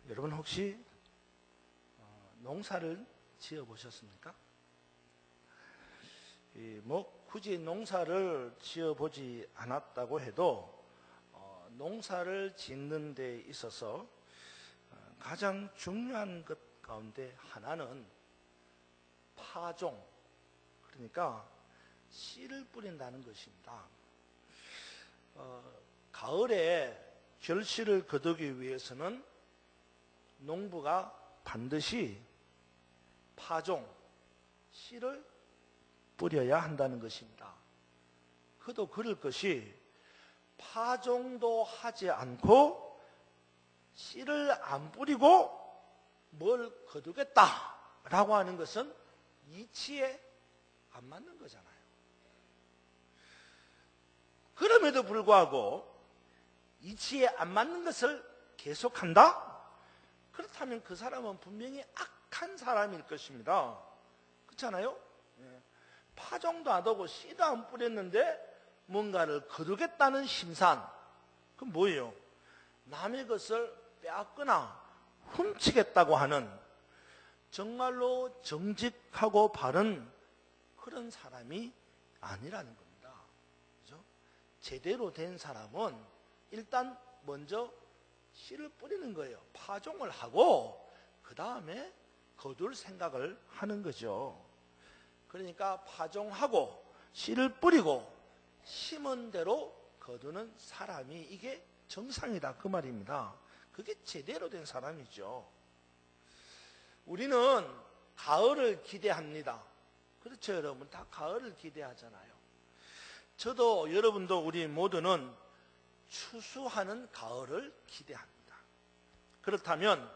여러분 혹시 농사를 지어 보셨습니까? 뭐 굳이 농사를 지어 보지 않았다고 해도 농사를 짓는 데 있어서 가장 중요한 것 가운데 하나는 파종, 그러니까 씨를 뿌린다는 것입니다. 가을에 결실을 거두기 위해서는 농부가 반드시 파종, 씨를 뿌려야 한다는 것입니다. 그도 그럴 것이 파종도 하지 않고 씨를 안 뿌리고 뭘 거두겠다라고 하는 것은 이치에 안 맞는 거잖아요. 그럼에도 불구하고 이치에 안 맞는 것을 계속한다? 그렇다면 그 사람은 분명히 악한 사람일 것입니다. 그렇잖아요? 파종도 안 하고 씨도 안 뿌렸는데 뭔가를 거두겠다는 심산, 그건 뭐예요? 남의 것을 빼앗거나 훔치겠다고 하는 정말로 정직하고 바른 그런 사람이 아니라는 겁니다. 그죠? 제대로 된 사람은 일단 먼저 씨를 뿌리는 거예요. 파종을 하고 그 다음에 거둘 생각을 하는 거죠. 그러니까 파종하고 씨를 뿌리고 심은 대로 거두는 사람이 이게 정상이다 그 말입니다. 그게 제대로 된 사람이죠. 우리는 가을을 기대합니다. 그렇죠, 여러분? 다 가을을 기대하잖아요. 저도 여러분도 우리 모두는 추수하는 가을을 기대합니다. 그렇다면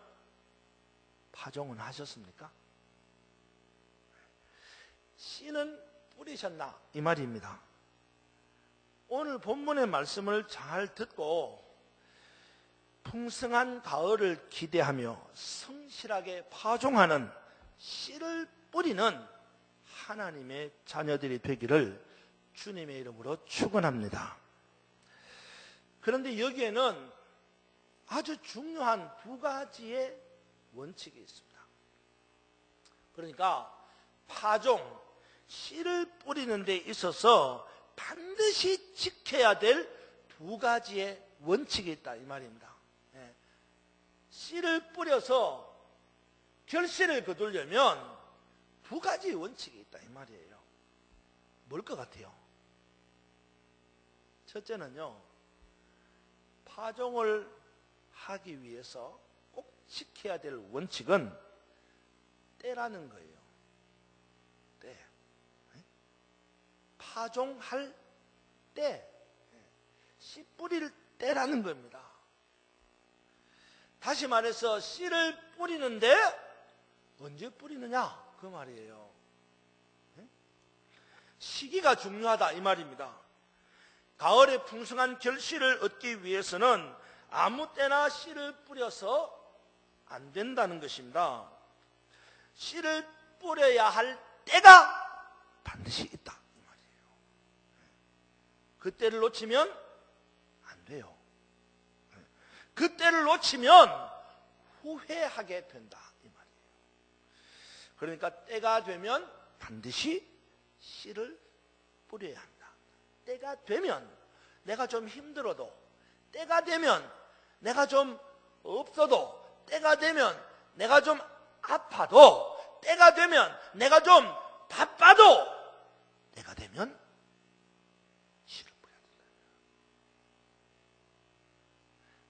파종은 하셨습니까? 씨는 뿌리셨나? 이 말입니다. 오늘 본문의 말씀을 잘 듣고 풍성한 가을을 기대하며 성실하게 파종하는 씨를 뿌리는 하나님의 자녀들이 되기를 주님의 이름으로 축원합니다. 그런데 여기에는 아주 중요한 두 가지의 원칙이 있습니다. 그러니까 파종, 씨를 뿌리는 데 있어서 반드시 지켜야 될 두 가지의 원칙이 있다 이 말입니다. 씨를 뿌려서 결실을 거두려면 두 가지 원칙이 있다 이 말이에요. 뭘 것 같아요? 첫째는요, 파종을 하기 위해서 꼭 지켜야 될 원칙은 때라는 거예요. 때. 파종할 때, 씨 뿌릴 때라는 겁니다. 다시 말해서 씨를 뿌리는데 언제 뿌리느냐 그 말이에요. 시기가 중요하다 이 말입니다. 가을에 풍성한 결실을 얻기 위해서는 아무 때나 씨를 뿌려서 안 된다는 것입니다. 씨를 뿌려야 할 때가 반드시 있다 이 말이에요. 그 때를 놓치면 안 돼요. 그 때를 놓치면 후회하게 된다 이 말이에요. 그러니까 때가 되면 반드시 씨를 뿌려야 한다. 때가 되면 내가 좀 힘들어도, 때가 되면 내가 좀 없어도, 때가 되면 내가 좀 아파도, 때가 되면 내가 좀 바빠도, 때가 되면 씨를 뿌려야 된다.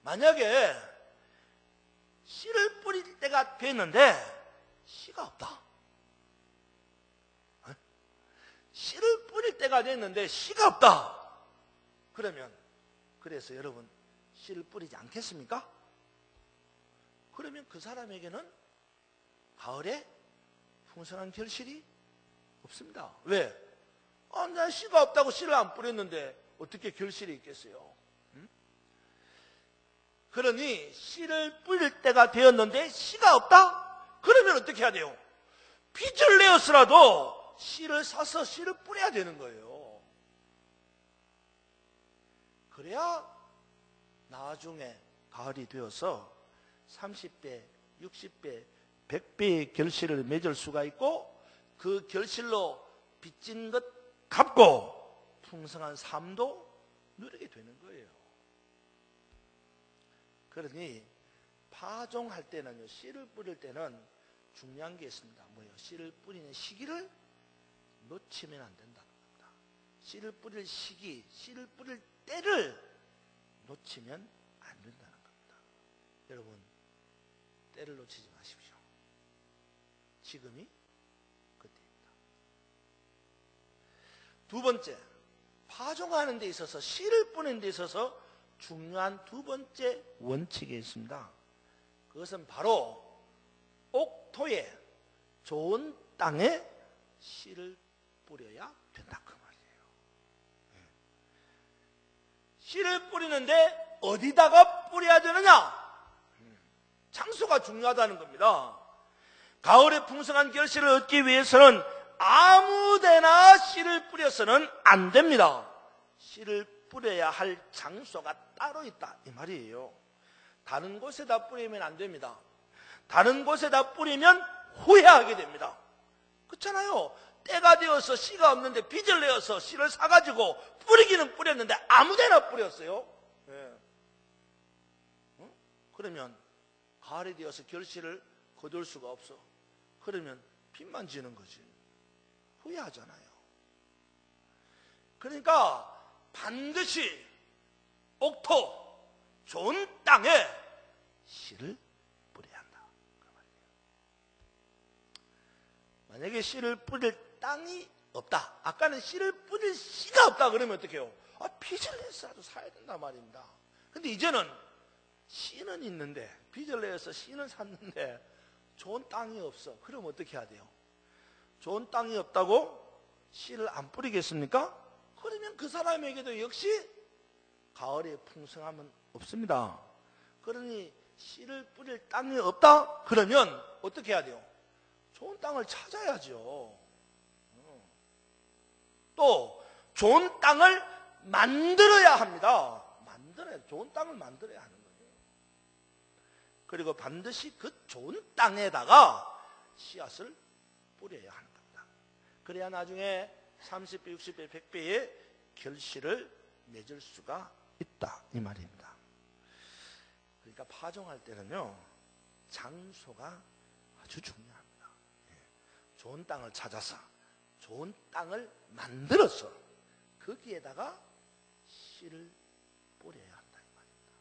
만약에 씨를 뿌릴 때가 됐는데 씨가 없다. 씨를 뿌릴 때가 됐는데 씨가 없다. 그러면 그래서 여러분 씨를 뿌리지 않겠습니까? 그러면 그 사람에게는 가을에 풍성한 결실이 없습니다. 왜? 나 씨가 없다고 씨를 안 뿌렸는데 어떻게 결실이 있겠어요? 그러니 씨를 뿌릴 때가 되었는데 씨가 없다? 그러면 어떻게 해야 돼요? 빚을 내었으라도 씨를 사서 씨를 뿌려야 되는 거예요. 그래야 나중에 가을이 되어서 30배, 60배, 100배의 결실을 맺을 수가 있고 그 결실로 빚진 것 갚고 풍성한 삶도 누리게 되는 거예요. 그러니 파종할 때는요, 씨를 뿌릴 때는 중요한 게 있습니다. 뭐예요? 씨를 뿌리는 시기를 놓치면 안 된다는 겁니다. 씨를 뿌릴 시기, 씨를 뿌릴 때를 놓치면 안 된다는 겁니다. 여러분, 때를 놓치지 마십시오. 지금이 그때입니다. 두 번째, 파종하는 데 있어서, 씨를 뿌리는 데 있어서 중요한 두 번째 원칙이 있습니다. 그것은 바로 옥토에, 좋은 땅에 씨를 뿌려야 된다 그 말이에요. 씨를 뿌리는데 어디다가 뿌려야 되느냐? 장소가 중요하다는 겁니다. 가을에 풍성한 결실을 얻기 위해서는 아무데나 씨를 뿌려서는 안 됩니다. 씨를 뿌려야 할 장소가 따로 있다 이 말이에요. 다른 곳에다 뿌리면 안 됩니다. 다른 곳에다 뿌리면 후회하게 됩니다. 그렇잖아요. 때가 되어서 씨가 없는데 빚을 내어서 씨를 사가지고 뿌리기는 뿌렸는데 아무데나 뿌렸어요. 네. 그러면 가을이 되어서 결실을 거둘 수가 없어. 그러면 빚만 지는 거지. 후회하잖아요. 그러니까 반드시 옥토, 좋은 땅에 씨를 뿌려야 한다 그 말이에요. 만약에 씨를 뿌릴 땅이 없다. 아까는 씨를 뿌릴 씨가 없다 그러면 어떻게 해요? 빚을 내서라도 사야 된단 말입니다. 근데 이제는 씨는 있는데, 빚을 내서 씨는 샀는데 좋은 땅이 없어. 그럼 어떻게 해야 돼요? 좋은 땅이 없다고 씨를 안 뿌리겠습니까? 그러면 그 사람에게도 역시 가을에 풍성함은 없습니다. 그러니 씨를 뿌릴 땅이 없다? 그러면 어떻게 해야 돼요? 좋은 땅을 찾아야죠. 또 좋은 땅을 만들어야 합니다. 좋은 땅을 만들어야 하는 거예요. 그리고 반드시 그 좋은 땅에다가 씨앗을 뿌려야 하는 겁니다. 그래야 나중에 30배, 60배, 100배의 결실을 맺을 수가 있다 이 말입니다. 그러니까 파종할 때는요, 장소가 아주 중요합니다. 좋은 땅을 찾아서 좋은 땅을 만들어서 거기에다가 씨를 뿌려야 한다 이 말입니다.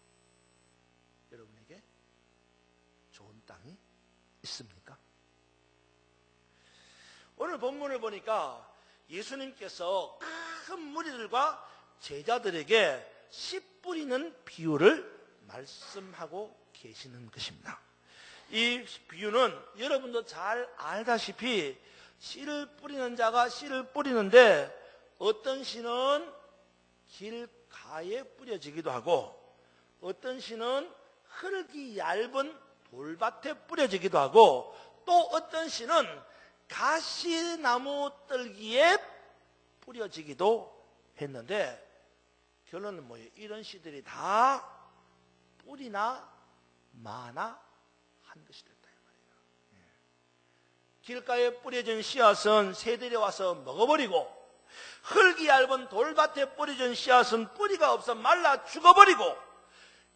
여러분에게 좋은 땅이 있습니까? 오늘 본문을 보니까 예수님께서 큰 무리들과 제자들에게 씨 뿌리는 비유를 말씀하고 계시는 것입니다. 이 비유는 여러분도 잘 알다시피 씨를 뿌리는 자가 씨를 뿌리는데 어떤 씨는 길가에 뿌려지기도 하고 어떤 씨는 흙이 얇은 돌밭에 뿌려지기도 하고 또 어떤 씨는 가시나무 뜰기에 뿌려지기도 했는데 결론은 뭐예요? 이런 씨들이 다 뿌리나 마나 한 것이 됐다 이 말이에요. 길가에 뿌려진 씨앗은 새들이 와서 먹어버리고 흙이 얇은 돌밭에 뿌려진 씨앗은 뿌리가 없어 말라 죽어버리고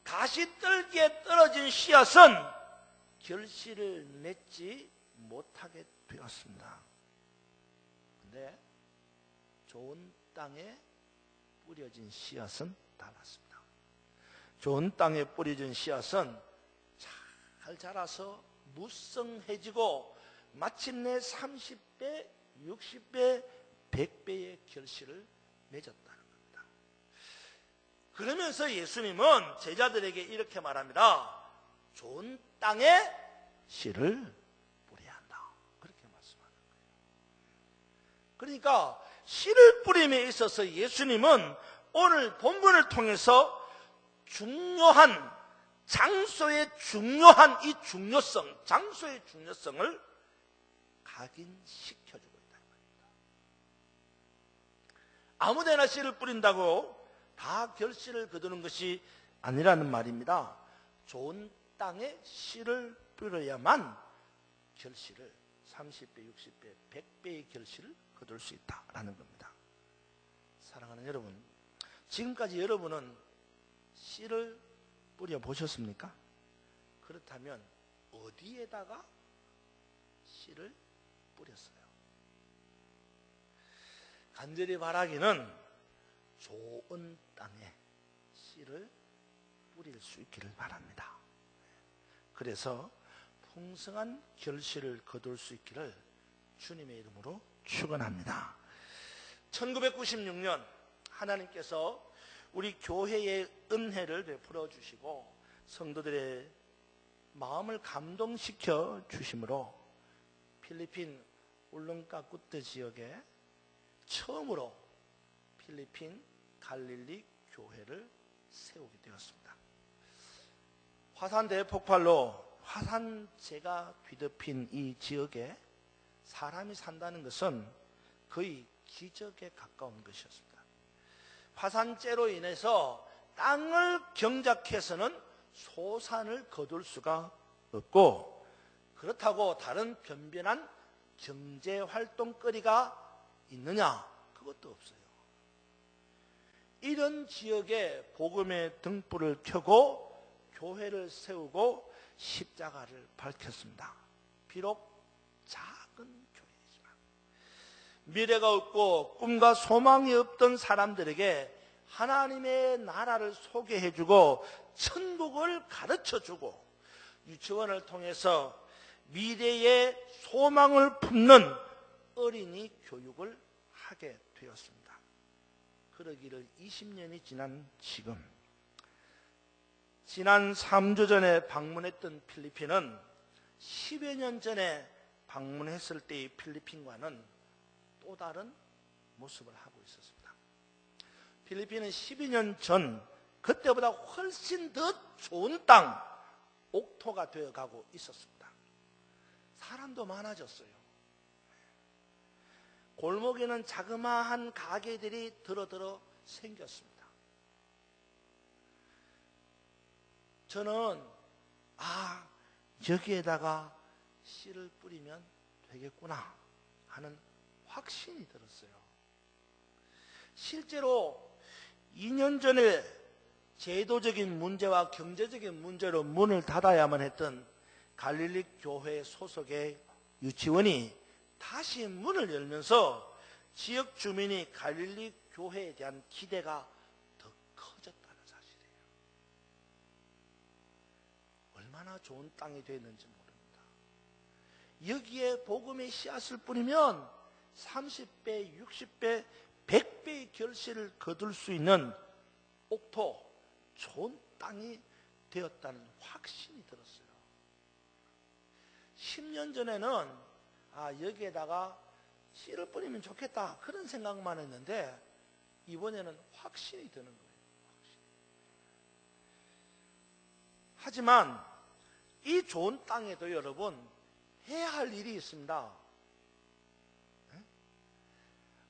가시뜰기에 떨어진 씨앗은 결실을 맺지 못하게 되었습니다. 그런데 좋은 땅에 뿌려진 씨앗은 달랐습니다. 좋은 땅에 뿌려진 씨앗은 잘 자라서 무성해지고 마침내 30배, 60배, 100배의 결실을 맺었다는 겁니다. 그러면서 예수님은 제자들에게 이렇게 말합니다. 좋은 땅에 씨를 뿌려야 한다. 그렇게 말씀하는 거예요. 그러니까 씨를 뿌림에 있어서 예수님은 오늘 본문을 통해서 중요한 장소의 중요한 이 중요성, 장소의 중요성을 각인시켜주고 있다는 겁니다. 아무데나 씨를 뿌린다고 다 결실을 거두는 것이 아니라는 말입니다. 좋은 땅에 씨를 뿌려야만 결실을 30배, 60배, 100배의 결실을 거둘 수 있다라는 겁니다. 사랑하는 여러분, 지금까지 여러분은 씨를 뿌려 보셨습니까? 그렇다면 어디에다가 씨를 뿌렸어요? 간절히 바라기는 좋은 땅에 씨를 뿌릴 수 있기를 바랍니다. 그래서 풍성한 결실을 거둘 수 있기를 주님의 이름으로 축원합니다. 1996년 하나님께서 우리 교회의 은혜를 베풀어 주시고 성도들의 마음을 감동시켜 주심으로 필리핀 울릉까꾸트 지역에 처음으로 필리핀 갈릴리 교회를 세우게 되었습니다. 화산 대폭발로 화산재가 뒤덮인 이 지역에 사람이 산다는 것은 거의 기적에 가까운 것이었습니다. 화산재로 인해서 땅을 경작해서는 소산을 거둘 수가 없고, 그렇다고 다른 변변한 경제활동거리가 있느냐? 그것도 없어요. 이런 지역에 복음의 등불을 켜고 교회를 세우고 십자가를 밝혔습니다. 비록 작은 교회이지만 미래가 없고 꿈과 소망이 없던 사람들에게 하나님의 나라를 소개해주고 천국을 가르쳐주고 유치원을 통해서 미래의 소망을 품는 어린이 교육을 하게 되었습니다. 그러기를 20년이 지난 지금, 지난 3주 전에 방문했던 필리핀은 10여 년 전에 방문했을 때의 필리핀과는 또 다른 모습을 하고 있었습니다. 필리핀은 12년 전 그때보다 훨씬 더 좋은 땅, 옥토가 되어가고 있었습니다. 사람도 많아졌어요. 골목에는 자그마한 가게들이 들어 생겼습니다. 저는 여기에다가 씨를 뿌리면 되겠구나 하는 확신이 들었어요. 실제로 2년 전에 제도적인 문제와 경제적인 문제로 문을 닫아야만 했던 갈릴리 교회 소속의 유치원이 다시 문을 열면서 지역 주민이 갈릴리 교회에 대한 기대가 더 커졌다는 사실이에요. 얼마나 좋은 땅이 되었는지 모릅니다. 여기에 복음의 씨앗을 뿌리면 30배, 60배, 100배의 결실을 거둘 수 있는 옥토, 좋은 땅이 되었다는 확신이 들었어요. 10년 전에는 여기에다가 씨를 뿌리면 좋겠다 그런 생각만 했는데 이번에는 확신이 드는 거예요. 하지만 이 좋은 땅에도 여러분 해야 할 일이 있습니다.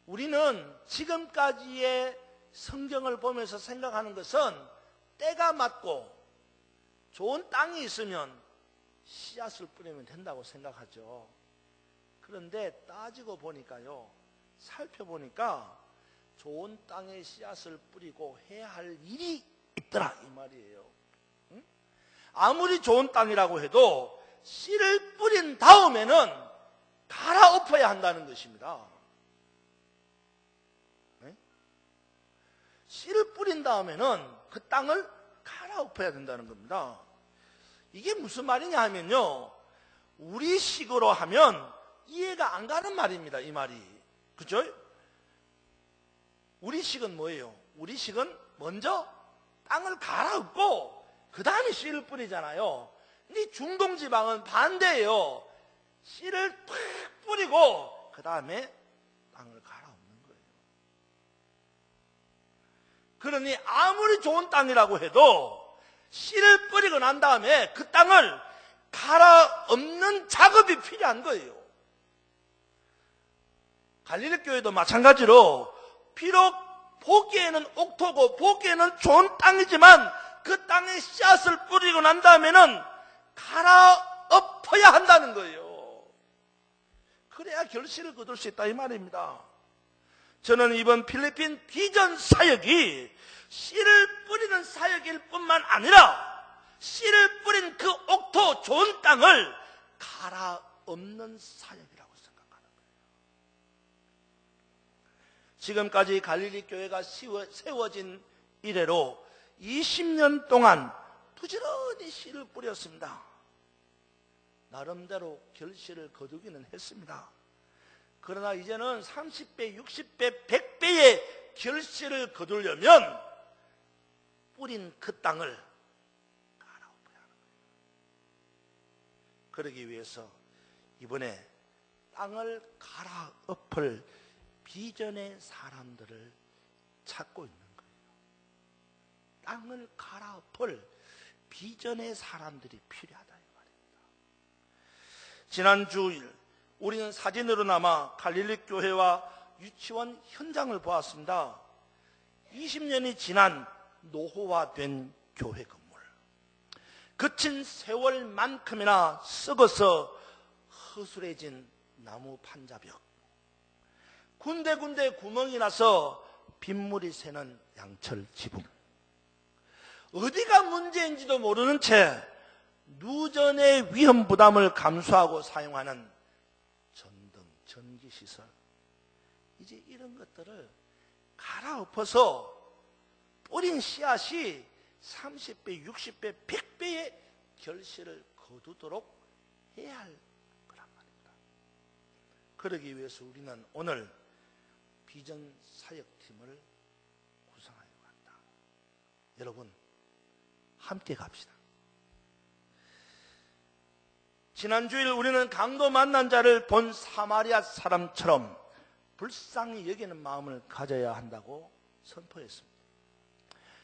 우리는 지금까지의 성경을 보면서 생각하는 것은 때가 맞고 좋은 땅이 있으면 씨앗을 뿌리면 된다고 생각하죠. 그런데 따지고 보니까요, 살펴보니까 좋은 땅에 씨앗을 뿌리고 해야 할 일이 있더라 이 말이에요. 응? 아무리 좋은 땅이라고 해도 씨를 뿌린 다음에는 갈아엎어야 한다는 것입니다. 네? 씨를 뿌린 다음에는 그 땅을 갈아엎어야 된다는 겁니다. 이게 무슨 말이냐 하면요, 우리식으로 하면 이해가 안 가는 말입니다. 이 말이. 그죠? 우리식은 뭐예요? 우리식은 먼저 땅을 갈아엎고 그 다음에 씨를 뿌리잖아요. 근데 중동지방은 반대예요. 씨를 팍 뿌리고 그 다음에 땅을 갈아엎는 거예요. 그러니 아무리 좋은 땅이라고 해도 씨를 뿌리고 난 다음에 그 땅을 갈아엎는 작업이 필요한 거예요. 갈릴리 교회도 마찬가지로 비록 보기에는 옥토고 보기에는 좋은 땅이지만 그 땅에 씨앗을 뿌리고 난 다음에는 갈아엎어야 한다는 거예요. 그래야 결실을 거둘 수 있다 이 말입니다. 저는 이번 필리핀 비전 사역이 씨를 뿌리는 사역일 뿐만 아니라 씨를 뿌린 그 옥토 좋은 땅을 갈아엎는 사역이라고 생각하는 거예요. 지금까지 갈릴리 교회가 세워진 이래로 20년 동안 부지런히 씨를 뿌렸습니다. 나름대로 결실을 거두기는 했습니다. 그러나 이제는 30배, 60배, 100배의 결실을 거두려면 뿌린 그 땅을 갈아엎어야 하는 거예요. 그러기 위해서 이번에 땅을 갈아엎을 비전의 사람들을 찾고 있는 거예요. 땅을 갈아엎을 비전의 사람들이 필요하다 이 말입니다. 지난 주일 우리는 사진으로나마 갈릴리 교회와 유치원 현장을 보았습니다. 20년이 지난 노후화된 교회 건물. 거친 세월만큼이나 썩어서 허술해진 나무 판자벽. 군데군데 구멍이 나서 빗물이 새는 양철 지붕. 어디가 문제인지도 모르는 채 누전의 위험 부담을 감수하고 사용하는 전등, 전기시설. 이제 이런 것들을 갈아엎어서 뿌린 씨앗이 30배, 60배, 100배의 결실을 거두도록 해야 할 거란 말입니다. 그러기 위해서 우리는 오늘 비전 사역팀을 구성하려고 한다. 여러분 함께 갑시다. 지난주일 우리는 강도 만난 자를 본 사마리아 사람처럼 불쌍히 여기는 마음을 가져야 한다고 선포했습니다.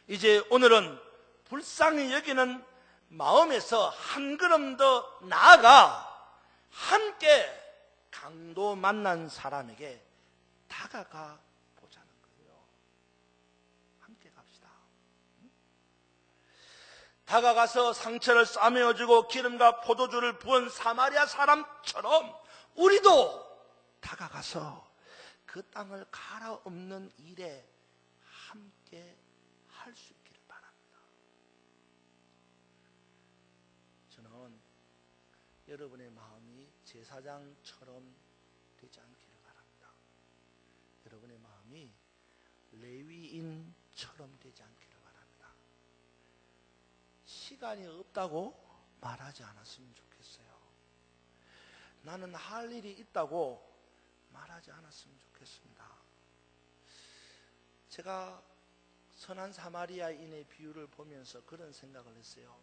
이제 오늘은 불쌍히 여기는 마음에서 한 걸음 더 나아가 함께 강도 만난 사람에게 다가가 보자는 거예요. 함께 갑시다. 다가가서 상처를 싸매어주고 기름과 포도주를 부은 사마리아 사람처럼 우리도 다가가서 그 땅을 갈아엎는 일에 함께 할 수 있기를 바랍니다. 저는 여러분의 마음이 제사장처럼 되지 않기를 바랍니다. 여러분의 마음이 레위인처럼 되지 않기를 바랍니다. 시간이 없다고 말하지 않았으면 좋겠어요. 나는 할 일이 있다고 말하지 않았으면 좋겠습니다. 제가 선한 사마리아인의 비유를 보면서 그런 생각을 했어요.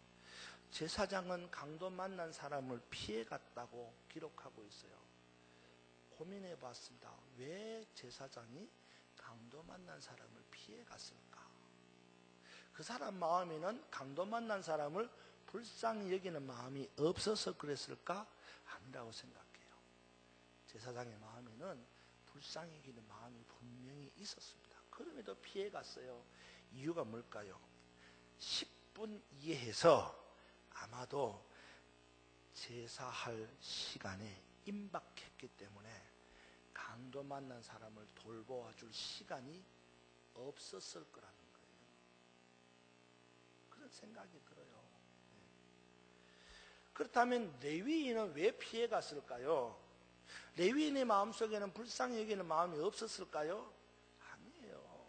제사장은 강도 만난 사람을 피해갔다고 기록하고 있어요. 고민해 봤습니다. 왜 제사장이 강도 만난 사람을 피해갔을까? 그 사람 마음에는 강도 만난 사람을 불쌍히 여기는 마음이 없어서 그랬을까? 아니라고 생각해요. 제사장의 마음에는 불쌍히 여기는 마음이 분명히 있었습니다. 그럼에도 피해갔어요. 이유가 뭘까요? 10분 이해해서 아마도 제사할 시간에 임박했기 때문에 강도 만난 사람을 돌보아 줄 시간이 없었을 거라는 거예요. 그런 생각이 들어요. 그렇다면 레위인은 왜 피해갔을까요? 레위인의 마음속에는 불쌍히 여기는 마음이 없었을까요? 아니에요.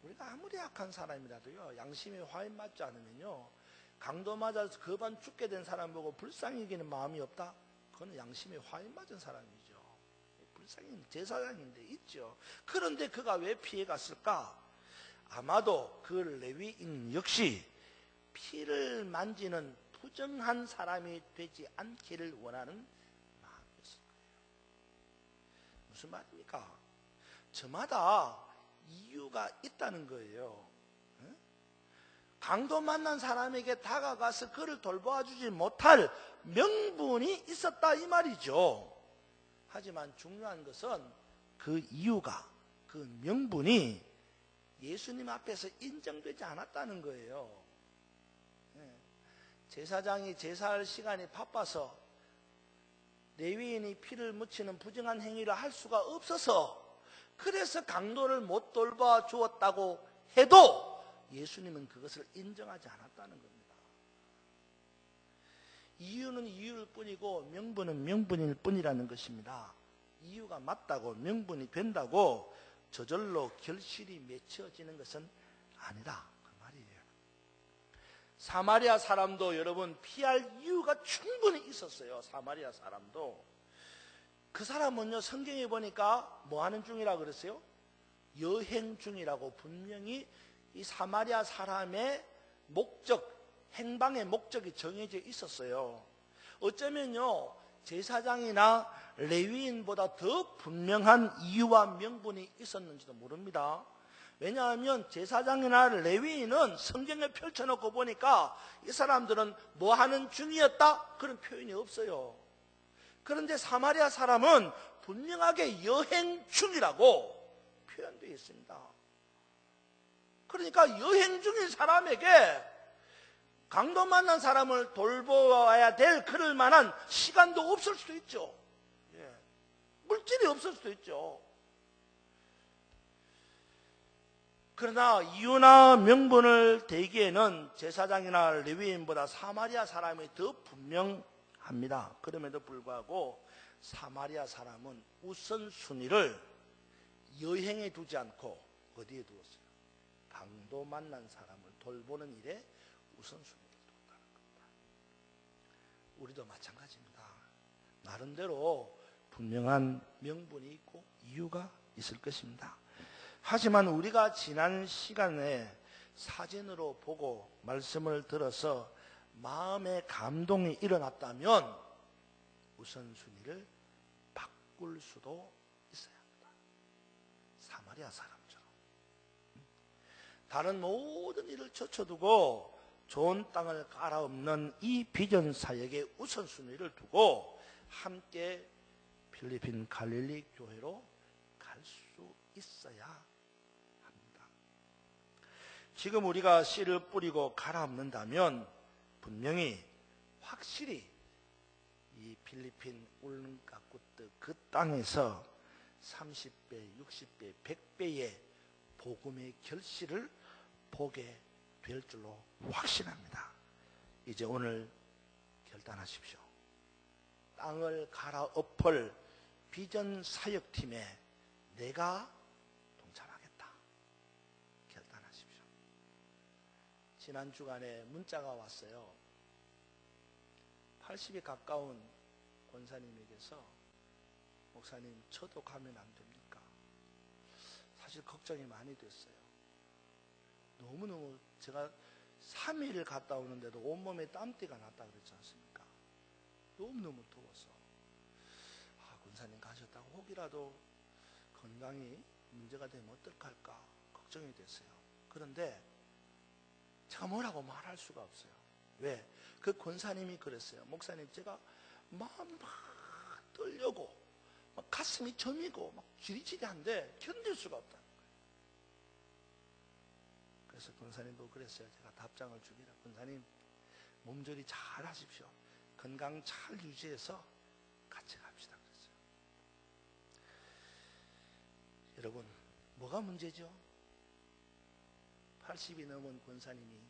우리가 아무리 악한 사람이라도요, 양심에 화인 맞지 않으면요, 강도 맞아서 거반 죽게 된 사람 보고 불쌍히 여기는 마음이 없다? 그거는 양심에 화인 맞은 사람이죠. 불쌍히 제사장인데 있죠. 그런데 그가 왜 피해갔을까? 아마도 그 레위인 역시 피를 만지는 부정한 사람이 되지 않기를 원하는 마음이었을 거예요. 무슨 말입니까? 저마다 이유가 있다는 거예요. 강도 만난 사람에게 다가가서 그를 돌보아주지 못할 명분이 있었다 이 말이죠. 하지만 중요한 것은 그 이유가, 그 명분이 예수님 앞에서 인정되지 않았다는 거예요. 제사장이 제사할 시간이 바빠서 레위인이 피를 묻히는 부정한 행위를 할 수가 없어서 그래서 강도를 못 돌봐 주었다고 해도 예수님은 그것을 인정하지 않았다는 겁니다. 이유는 이유일 뿐이고 명분은 명분일 뿐이라는 것입니다. 이유가 맞다고 명분이 된다고 저절로 결실이 맺혀지는 것은 아니다 그 말이에요. 사마리아 사람도 여러분 피할 이유가 충분히 있었어요. 사마리아 사람도. 그 사람은요 성경에 보니까 뭐 하는 중이라고 그랬어요? 여행 중이라고 분명히 이 사마리아 사람의 목적, 행방의 목적이 정해져 있었어요. 어쩌면요 제사장이나 레위인보다 더 분명한 이유와 명분이 있었는지도 모릅니다. 왜냐하면 제사장이나 레위인은 성경에 펼쳐놓고 보니까 이 사람들은 뭐 하는 중이었다? 그런 표현이 없어요. 그런데 사마리아 사람은 분명하게 여행 중이라고 표현되어 있습니다. 그러니까 여행 중인 사람에게 강도 만난 사람을 돌보아야 될 그럴 만한 시간도 없을 수도 있죠. 물질이 없을 수도 있죠. 그러나 이유나 명분을 대기에는 제사장이나 레위인보다 사마리아 사람이 더 분명합니다. 그럼에도 불구하고 사마리아 사람은 우선순위를 여행에 두지 않고 어디에 두었어요? 강도 만난 사람을 돌보는 일에 우선순위를 두었다는 겁니다. 우리도 마찬가지입니다. 나름대로 분명한 명분이 있고 이유가 있을 것입니다. 하지만 우리가 지난 시간에 사진으로 보고 말씀을 들어서 마음의 감동이 일어났다면 우선순위를 바꿀 수도 있어야 합니다. 사마리아 사람처럼 다른 모든 일을 젖혀두고 좋은 땅을 갈아엎는 이 비전 사역의 우선순위를 두고 함께 필리핀 갈릴리 교회로 갈 수 있어야 합니다. 지금 우리가 씨를 뿌리고 갈아엎는다면 분명히 확실히 이 필리핀 울릉가쿠트 그 땅에서 30배, 60배, 100배의 복음의 결실을 보게 될 줄로 확신합니다. 이제 오늘 결단하십시오. 땅을 갈아엎을 비전 사역팀에 내가 동참하겠다. 결단하십시오. 지난 주간에 문자가 왔어요. 80이 가까운 권사님에게서 목사님 저도 가면 안 됩니까? 사실 걱정이 많이 됐어요. 너무너무 제가 3일을 갔다 오는데도 온몸에 땀띠가 났다 그랬지 않습니까? 너무너무 더워서 권사님 가셨다고 혹이라도 건강이 문제가 되면 어떡할까 걱정이 됐어요. 그런데 제가 뭐라고 말할 수가 없어요. 왜? 그 권사님이 그랬어요. 목사님 제가 마음 막 떨려고 막 가슴이 저미고 막 지리지리한데 견딜 수가 없다는 거예요. 그래서 권사님도 그랬어요. 제가 답장을 주기라. 권사님 몸조리 잘 하십시오. 건강 잘 유지해서 같이 갑시다 그랬어요. 여러분 뭐가 문제죠? 80이 넘은 권사님이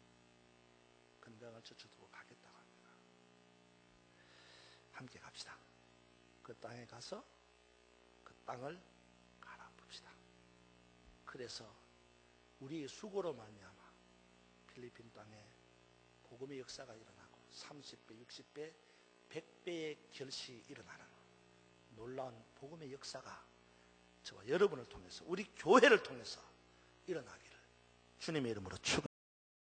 건강을 젖혀두고 가겠다고 합니다. 함께 갑시다. 그 땅에 가서 그 땅을 갈아엎읍시다. 그래서 우리의 수고로 말미암아 필리핀 땅에 복음의 역사가 일어나고 30배, 60배, 100배의 결실이 일어나는 놀라운 복음의 역사가 저와 여러분을 통해서 우리 교회를 통해서 일어나기를 주님의 이름으로 축원합니다.